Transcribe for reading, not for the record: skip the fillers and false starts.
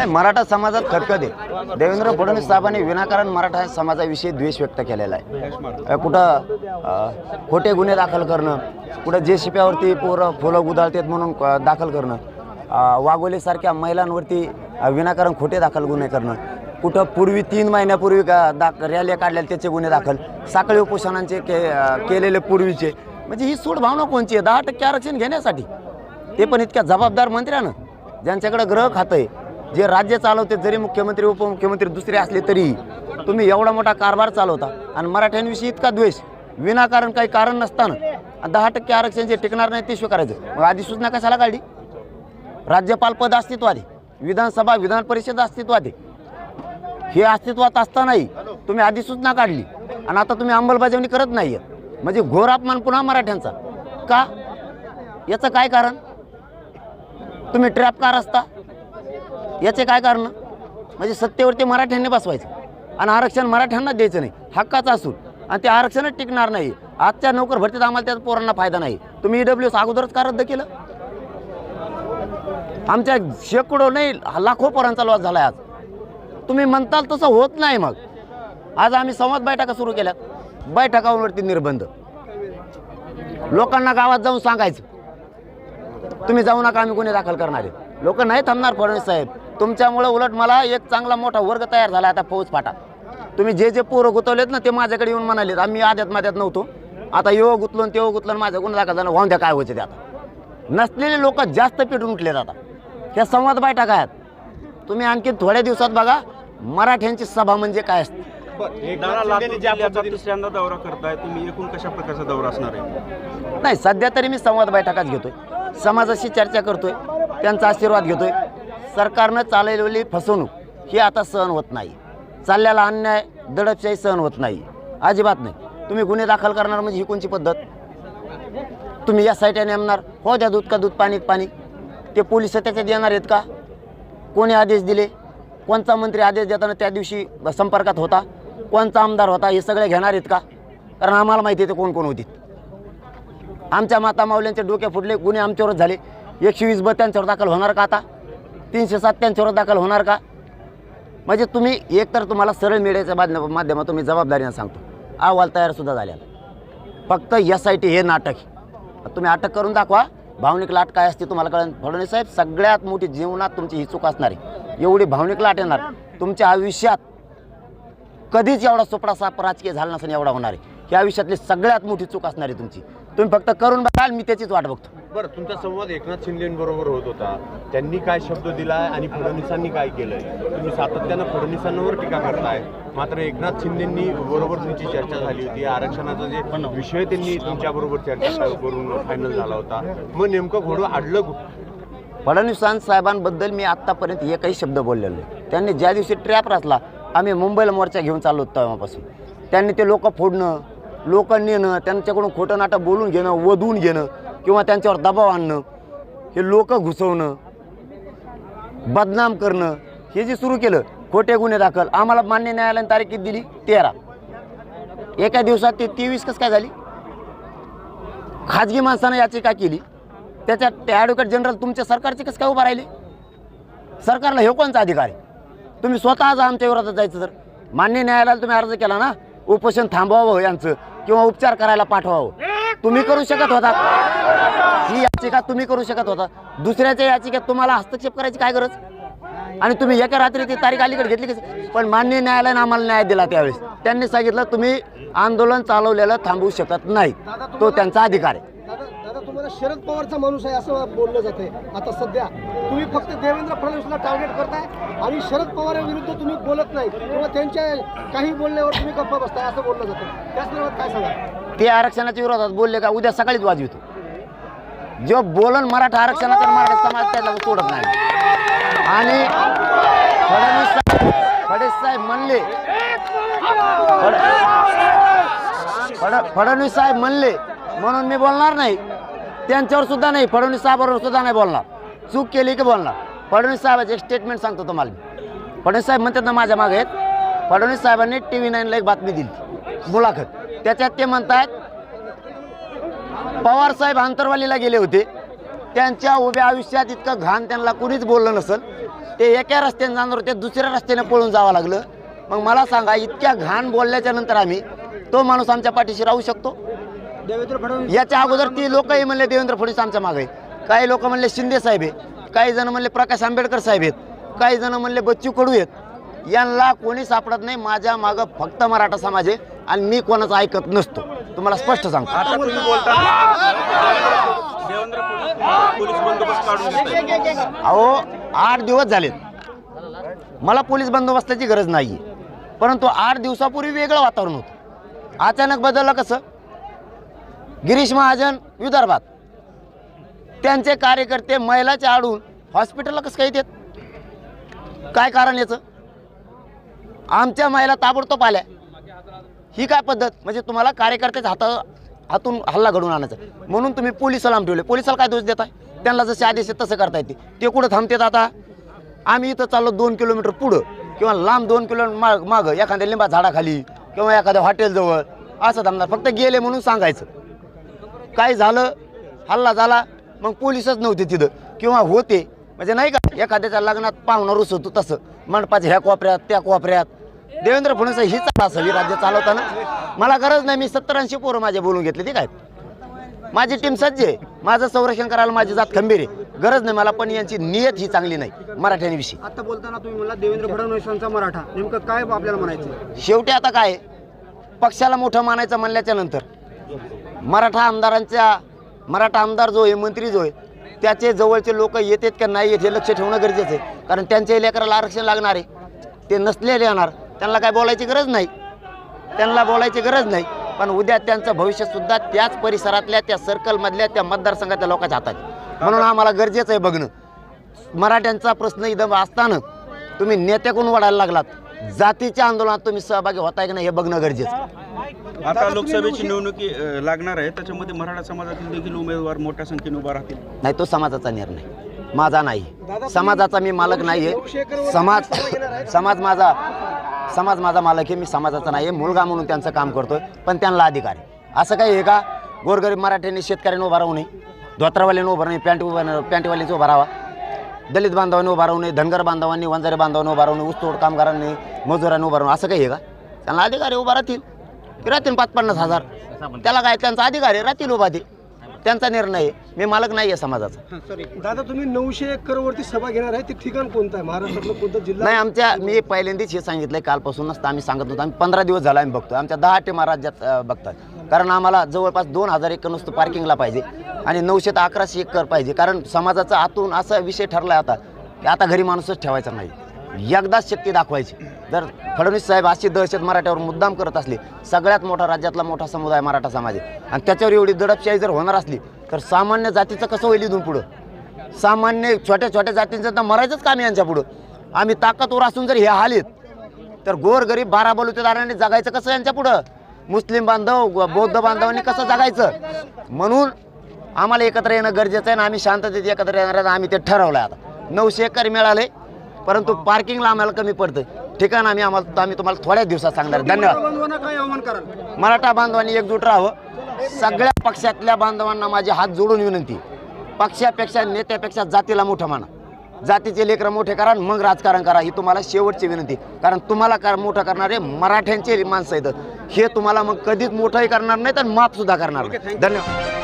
नाही, मराठा समाजात खतखत आहे. देवेंद्र फडणवीस साहेबांनी विनाकारण मराठा समाजाविषयी द्वेष व्यक्त केलेला आहे. कुठं खोटे गुन्हे दाखल करणं, कुठं JCPवरती फुलं गुदाळतात म्हणून दाखल करणं, वाघोलीसारख्या महिलांवरती विनाकारण खोटे दाखल गुन्हे करणं, कुठं पूर्वी 3 महिन्यापूर्वी रॅल्या काढलेल्या त्याचे गुन्हे दाखल, साखळी उपोषणांचे केलेले पूर्वीचे. म्हणजे ही सूड भावना कोणची आहे? 10% आरक्षण घेण्यासाठी, ते पण इतक्या जबाबदार मंत्र्यानं, ज्यांच्याकडे गृह खातं आहे, जे राज्य चालवते, जरी मुख्यमंत्री उपमुख्यमंत्री दुसरे असले तरी तुम्ही एवढा मोठा कारभार चालवता आणि मराठ्यांविषयी इतका द्वेष विनाकारण काही कारण नसताना 10% आरक्षण जे टिकणार नाही ते स्वीकारायचं. मग अधिसूचना कशाला काढली? राज्यपाल पद अस्तित्वात आहे, विधानसभा विधान परिषद अस्तित्वात आहे. हे अस्तित्वात असतानाही तुम्ही अधिसूचना काढली आणि आता तुम्ही अंमलबजावणी करत नाही आहे. म्हणजे घोर अपमान पुन्हा मराठ्यांचा का? याचं काय कारण? तुम्ही ट्रॅप कार असता, याचे काय कारण? म्हणजे सत्तेवरती मराठ्यांनी बसवायचं आणि आरक्षण मराठ्यांना द्यायचं नाही, हक्काचं असून, आणि ते आरक्षणच टिकणार नाही. आजच्या नोकर भरतीत आम्हाला त्याचा पोरांना फायदा नाही. तुम्ही EWS अगोदरच का रद्द केलं? आमच्या शेकडो नाही लाखो पोरांचा लॉस झाला आज. तुम्ही म्हणताल तसं होत नाही. मग आज आम्ही संवाद बैठका सुरू केल्यात, बैठकांवरती निर्बंध, लोकांना गावात जाऊन सांगायचं तुम्ही जाऊ नका, आम्ही गुन्हे दाखल करणार आहे. लोक नाही थांबणार. फडणवीस साहेब, तुमच्यामुळे उलट मला एक चांगला मोठा वर्ग तयार झाला आता फौज फाटा. तुम्ही जे पोरं गुतवलेत ना ते माझ्याकडे येऊन म्हणालेत आम्ही आद्यात माद्यात नव्हतो, आता येऊ गुतलो तेव्हा गुतलं, माझ्या गुन्हा दाखल झाला, वाहून द्या काय व्हायचं ते. आता नसलेले लोक जास्त पेटून उठलेत आता त्या संवाद बैठका आहेत. तुम्ही आणखी थोड्या दिवसात बघा मराठ्यांची सभा म्हणजे काय असते. दुसऱ्यांदा दौरा करताय तुम्ही, एकूण कशा प्रकारचा दौरा असणार आहे? नाही, सध्या तरी मी संवाद बैठकाच घेतोय, समाजाशी चर्चा करतोय, त्यांचा आशीर्वाद घेतोय. सरकारनं चालवलेली फसवणूक ही आता सहन होत नाही, चाललेला अन्याय दडपशाही सहन होत नाही, अजिबात नाही. तुम्ही गुन्हे दाखल करणार म्हणजे ही कोणची पद्धत? तुम्ही या साईटने नेमणार, हो द्या दूध का दूध पाणी पाणी. ते पोलिस त्याच्यात येणार आहेत का? कोणी आदेश दिले? कोणता मंत्री आदेश देताना त्या दिवशी संपर्कात होता? कोणता आमदार होता? हे सगळे घेणार आहेत का? कारण आम्हाला माहिती आहे ते कोण कोण होती. आमच्या माता माऊल्यांचे डोके फुटले, गुन्हे आमच्यावरच झाले. 120 त्यांच्यावर दाखल होणार का? आता 307 त्यांच्यावर दाखल होणार का? म्हणजे तुम्ही एकतर तुम्हाला सरळ मीडियाच्या माध्यमातून मी जबाबदारीनं सांगतो, अहवाल तयारसुद्धा झालेला. फक्त SIT हे नाटक तुम्ही अटक करून दाखवा. भावनिक लाट काय असते तुम्हाला कळेल. फडणवीस साहेब, सगळ्यात मोठी जीवनात तुमची ही चूक असणार आहे. एवढी भावनिक लाट येणार तुमच्या आयुष्यात, कधीच एवढा सोपडा साप राजकीय झाला नसेल एवढा होणार आहे. या आयुष्यातली सगळ्यात मोठी चूक असणार आहे तुमची. तुम्ही फक्त करून बघाल, मी त्याचीच वाट बघतो. बरं, तुमचा संवाद एकनाथ शिंदेंबरोबर होत होता, त्यांनी काय शब्द दिलाय आणि फडणवीसांनी काय केलंय? तुम्ही सातत्यानं फडणवीसांवर टीका करताय, मात्र एकनाथ शिंदेंनी बरोबर तुमची चर्चा झाली होती. आरक्षणाचा जे विषय त्यांनी तुमच्याबरोबर चर्चा करून फायनल झाला होता. मग नेमकं घोडं अडलं कुठं? फडणवीस साहेबांबद्दल मी आत्तापर्यंत एकही शब्द बोललेलो नाही. त्यांनी ज्या दिवशी ट्रॅप रचला, आम्ही मुंबईला मोर्चा घेऊन चाललो होतो तेव्हापासून, त्यांनी ते लोक फोडणं, लोक नेणं, त्यांच्याकडून खोटं नाटं बोलून घेणं, वधून घेणं किंवा त्यांच्यावर दबाव आणणं, हे लोक घुसवणं, बदनाम करणं, हे जे सुरू केलं, खोटे गुन्हे दाखल. आम्हाला मान्य न्यायालयाने तारीख किती दिली? 13. एका दिवसात ते 23 कसं काय झाली? खाजगी माणसानं याचिका केली, त्याच्यात ते ॲडव्होकेट जनरल तुमच्या सरकारचे कसं काय उभा राहिले? सरकारला हे कोणचा अधिकार आहे? तुम्ही स्वतःच आमच्या विरोधात जायचं. तर मान्य न्यायालयाला तुम्ही अर्ज केला ना, उपोषण थांबवावं यांचं किंवा उपचार करायला पाठवावं, तुम्ही करू शकत होता. ही याचिका तुम्ही करू शकत होता. दुसऱ्याच्या याचिकेत तुम्हाला हस्तक्षेप करायची काय गरज? आणि तुम्ही एका रात्री ती तारीख अलीकडे घेतली कशी? पण मान्य न्यायालयाने आम्हाला न्याय दिला. त्यावेळेस त्यांनी सांगितलं तुम्ही आंदोलन चालवलेलं थांबवू शकत नाही, तो त्यांचा अधिकार आहे. दादा, तुम्हाला शरद पवारचा माणूस आहे असं बोललं जातंय. आता सध्या तुम्ही फक्त देवेंद्र फडणवीसला टार्गेट करताय आणि शरद पवारांविरुद्ध तुम्ही बोलत नाही किंवा त्यांच्या काही बोलण्यावर तुम्ही गप्प बसताय असं बोललं जातं. त्या संदर्भात काय सांगा? ते आरक्षणाच्या विरोधात बोलले का उद्या सकाळीच वाजवितो. जो बोलन मराठा आरक्षणाचा मराठा समाज त्याला सोडत नाही. आणि फडणवीस साहेब म्हणले म्हणून मी बोलणार नाही. त्यांच्यावर सुद्धा नाही, फडणवीस साहेबांवर सुद्धा नाही बोलणार. चूक केली की बोलणार. फडणवीस साहेबांचे एक स्टेटमेंट सांगतो तुम्हाला. फडणवीस साहेब म्हणतात ना माझ्या मागे आहेत. फडणवीस साहेबांनी TV9 ला एक बातमी दिली, मुलाखत. त्याच्यात ते म्हणतात पवार साहेब आंतरवालीला गेले होते, त्यांच्या उभ्या आयुष्यात इतकं घाण त्यांना कुणीच बोललं नसेल, ते एका रस्त्याने जाणार होते, दुसऱ्या रस्त्याने पळून जावं लागलं. मग मला सांगा, इतक्या घाण बोलल्याच्या नंतर आम्ही तो माणूस आमच्या पाठीशी राहू शकतो? देवेंद्र फडणवीस याच्या अगोदर ती लोकही म्हणले देवेंद्र फडणवीस आमच्या मागे आहे, काही लोक म्हणले शिंदे साहेब आहे, काही जण म्हणले प्रकाश आंबेडकर साहेब आहेत, काही जण म्हणले बच्चू कडू आहेत. यांना कोणी सापडत नाही. माझ्या मागं फक्त मराठा समाज आहे आणि मी कोणाचं ऐकत नसतो, तुम्हाला स्पष्ट सांगतो. आता तुम्ही बोलता देवेंद्र पोलीस बंदोबस्त काढून घेताय. अहो 8 दिवस झालेत, मला पोलीस बंदोबस्ताची गरज नाही आहे, परंतु 8 दिवसापूर्वी वेगळं वातावरण होतं. अचानक बदललं कसं? गिरीश महाजन विदर्भात, त्यांचे कार्यकर्ते महिलाच्या आडून हॉस्पिटलला कसं काय येतात? काय कारण याचं? आमच्या महिला ताबडतोब आल्या. ही काय पद्धत? म्हणजे तुम्हाला कार्यकर्त्याच्या हातून हल्ला घडवून आणायचा म्हणून तुम्ही पोलिसाला लांब ठेवले. पोलिसाला काय दोष देताय? त्यांना जसे आदेश आहेत तसं करता येते. ते कुठं थांबतात? आता आम्ही इथं चाललो 2 किलोमीटर पुढं किंवा लांब 2 किलोमीटर मागं एखाद्या लिंबा झाडाखाली किंवा एखाद्या हॉटेलजवळ असं थांबणार. फक्त गेले म्हणून सांगायचं. काय झालं, हल्ला झाला, मग पोलिसच नव्हते तिथं किंवा होते, म्हणजे नाही का एखाद्याच्या लग्नात पाहुणा रुस होतो तसं मंडपाच्या ह्या कोपऱ्यात त्या कोपऱ्यात. देवेंद्र फडणवीस ही चाल असावी राज्य चालवताना. मला गरज नाही, मी 70-80 पोरं माझे बोलून घेतले. ठीक आहे, माझी टीम सज्ज आहे, माझं संरक्षण करायला माझी जात खंबीर आहे, गरज नाही मला. पण यांची नियत ही चांगली नाही मराठ्यांविषयी. आता बोलताना तुम्ही म्हणला देवेंद्र फडणवीसांचा मराठा, नेमकं काय आपल्याला म्हणायचं? शेवटी आता काय आहे, पक्षाला मोठं मानायचं म्हणल्याच्या नंतर मराठा आमदार जो आहे, मंत्री जो आहे, त्याचे जवळचे लोक येतात का नाही येत हे लक्ष ठेवणं गरजेचं आहे. कारण त्यांच्या लेकराला आरक्षण लागणार आहे, ते नसलेले येणार, त्यांना काय बोलायची गरज नाही, त्यांना बोलायची गरज नाही. पण उद्या त्यांचं भविष्यसुद्धा त्याच परिसरातल्या त्या सर्कलमधल्या त्या मतदारसंघातल्या लोकांच्या हातात आहे. म्हणून आम्हाला गरजेचं आहे बघणं. मराठ्यांचा प्रश्न इथं असताना तुम्ही नेत्याकडून वाढायला लागलात, जातीच्या आंदोलनात तुम्ही सहभागी होताय की नाही हे बघणं गरजेचं आहे. आता लोकसभेची निवडणुकी लागणार आहे, त्याच्यामध्ये मराठा समाजातील देखील उमेदवार मोठ्या संख्येने उभा राहतील. नाही, तो समाजाचा निर्णय, माझा नाही. समाजाचा मी मालक नाही आहे. समाज माझा मालक आहे, मी समाजाचा नाही आहे. मुलगा म्हणून त्यांचं काम करतोय, पण त्यांना अधिकार आहे. असं काही आहे का गोरगरीब मराठ्यांनी शेतकऱ्यांनी उभा राहू नये, धोत्रावाल्यांनी उभा नाही, पॅन्टवाल्यांची उभा राहावा, दलित बांधवांनी उभा राहू नये, धनगर बांधवांनी, वंजारी बांधवांनी उभा राहू नये, ऊसतोड कामगारांनी, मजुरांनी उभा राहू, असं काही आहे का? त्यांना अधिकार आहे, उभा राहतील, 50-50 हजार, त्याला काय, त्यांचा अधिकार आहे, राहतील उभा. ते त्यांचा निर्णय आहे, मी मालक नाही आहे समाजाचा. दादा तुम्ही 900 एकरवरती सभा घेणार आहे, ते ठिकाण कोणतं आहे? महाराष्ट्रातलं कोणतं जिल्हा? नाही, मी पहिल्यांदाच हे सांगितलंय, कालपासूनच आम्ही सांगत होतो. आम्ही 15 दिवस झाला आम्ही बघतो, आमच्या 10 टीमा राज्यात बघतात. कारण आम्हाला जवळपास 2000 एकर नुसतं पार्किंगला पाहिजे आणि 900 ते 1100 एकर पाहिजे. कारण समाजाचा आतून असा विषय ठरला आता की आता घरी माणूसच ठेवायचा नाही, एकदाच शक्ती दाखवायची. जर फडणवीस साहेब अशी दहशत मराठ्यावर मुद्दाम करत असले, सगळ्यात मोठा राज्यातला मोठा समुदाय मराठा समाज आहे, आणि त्याच्यावर एवढी दडपशाही जर होणार असली तर सामान्य जातीचं कसं होईल इथून पुढं? सामान्य छोट्या छोट्या जातींचं तर मरायचंच काम यांच्या पुढं. आम्ही ताकदवर असून जर हे हाल आहेत तर गोरगरीब 12 बलुतेदारांनी जगायचं कसं यांच्या पुढं? मुस्लिम बांधव, बौद्ध बांधवांनी कसं जगायचं? म्हणून आम्हाला एकत्र येणं गरजेचं आहे आणि आम्ही शांततेत एकत्र येणार आहे. आम्ही ते ठरवलं आहे. आता 900 एकर मिळाले, परंतु पार्किंगला आम्हाला कमी पडतं. ठिकाण आम्ही तुम्हाला थोड्याच दिवसात सांगणार. धन्यवाद. काय आव्हान कराल? मराठा बांधवांनी एकजूट राहावं. सगळ्या पक्षातल्या बांधवांना माझे हात जोडून विनंती, पक्षापेक्षा नेत्यापेक्षा जातीला मोठं माना, जातीचे लेकरं मोठे करा, मग राजकारण करा, ही तुम्हाला शेवटची विनंती. कारण तुम्हाला मोठं करणारे मराठ्यांचे माणसं आहेत, हे तुम्हाला मग कधीच मोठंही करणार नाहीत आणि माफसुद्धा करणार नाही. धन्यवाद.